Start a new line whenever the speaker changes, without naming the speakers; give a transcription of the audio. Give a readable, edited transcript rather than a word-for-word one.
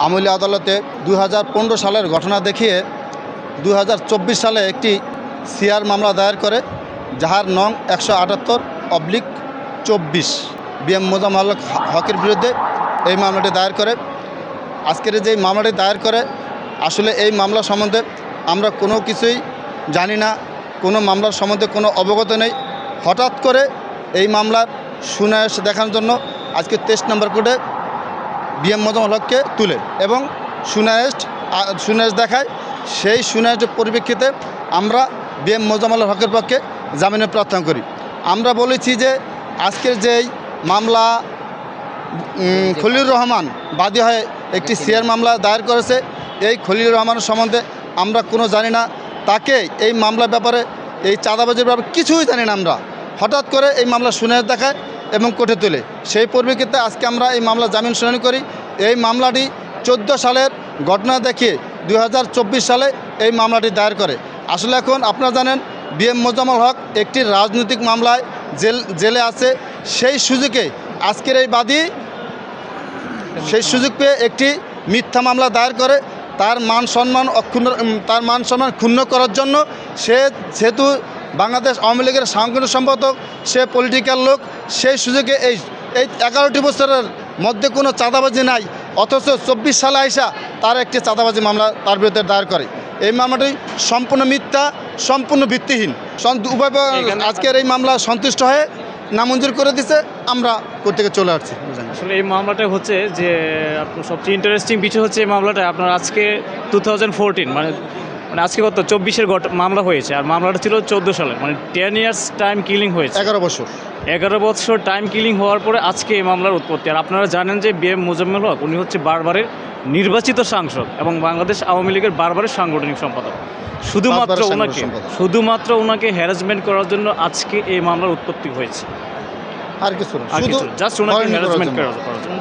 আমলি আদালতে 2015 সালের ঘটনা দেখিয়ে 2024 সালে একটি সিআর মামলা দায়ের করে, যাহার নং 178/24 বিএম মোজাম্মেল হকের বিরুদ্ধে এই মামলাটি দায়ের করে। আজকের যে মামলাটি দায়ের করে, আসলে এই মামলা সম্বন্ধে আমরা কোনো কিছুই জানি না, কোনো মামলার সম্বন্ধে কোনো অবগত নেই। হঠাৎ করে এই মামলার সুনায়াস দেখানোর জন্য আজকে 23 নম্বর কোর্টে বিএম মোজাম্মেল হককে তুলে এবং সুনায়াস দেখায়। সেই সুনায়াসের পরিপ্রেক্ষিতে আমরা বিএম মোজাম্মেল হকের পক্ষে জামিনের প্রার্থনা করি। আমরা বলেছি যে আজকের যেই মামলা খলিলুর রহমান বাদী হয়ে একটি সিআর মামলা দায়ের করেছে, এই খলিলুর রহমানের সম্বন্ধে আমরা কোনো জানি না, তাকে এই মামলার ব্যাপারে, এই চাঁদাবাজির ব্যাপারে কিছুই জানি না। আমরা হঠাৎ করে এই মামলা সুনায়াস দেখায় এবং কোর্টে তোলে। সেই পরিপ্রেক্ষিতে আজকে আমরা এই মামলা জামিন শুনানি করি। এই মামলাটি 14 সালের ঘটনা দেখিয়ে 2024 সালে এই মামলাটি দায়ের করে। আসলে এখন আপনারা জানেন বিএম মোজাম্মেল হক একটি রাজনৈতিক মামলায় জেলে আছে। সেই সুযোগে আজকের এই বাদী সেই সুযোগ পেয়ে একটি মিথ্যা মামলা দায়ের করে তার মান সম্মান ক্ষুণ্ণ করার জন্য। যেহেতু বাংলাদেশ আওয়ামী লীগের সাংগঠনিক সম্পাদক, সে পলিটিক্যাল লোক, সেই সুযোগে এই 11টি বছরের মধ্যে কোনো চাঁদাবাজি নাই, অথচ 24 সালে আইসা তার একটি চাঁদাবাজি মামলা তার বিরুদ্ধে দায়ের করে। এই মামলাটি সম্পূর্ণ মিথ্যা, সম্পূর্ণ ভিত্তিহীন। উভয় আজকের এই মামলা সন্তুষ্ট হয়ে নামঞ্জুর করে দিছে, আমরা কোর্ট থেকে চলে আসছি।
আসলে এই মামলাটা হচ্ছে যে আপনার সবচেয়ে ইন্টারেস্টিং বিষয় হচ্ছে এই মামলাটা আপনার আজকে 2014 মানে আজকে কত 24-এর মামলা হয়েছে, আর মামলাটা ছিল 14 সালে, মানে 10 ইয়ার্স টাইম কিলিং হয়েছে। 11 বছর টাইম কিলিং হওয়ার পরে আজকে এই মামলার উৎপত্তি। আর আপনারা জানেন যে বিএম মোজাম্মেল হক উনি হচ্ছে বারবারের নির্বাচিত সাংসদ এবং বাংলাদেশ আওয়ামী লীগের বারবারের সাংগঠনিক সম্পাদক। শুধুমাত্র ওনাকে হ্যারাসমেন্ট করার জন্য আজকে এই মামলার উৎপত্তি হয়েছে,
আর কিছু না,
জাস্ট ওনাকে হ্যারাসমেন্ট করার জন্য।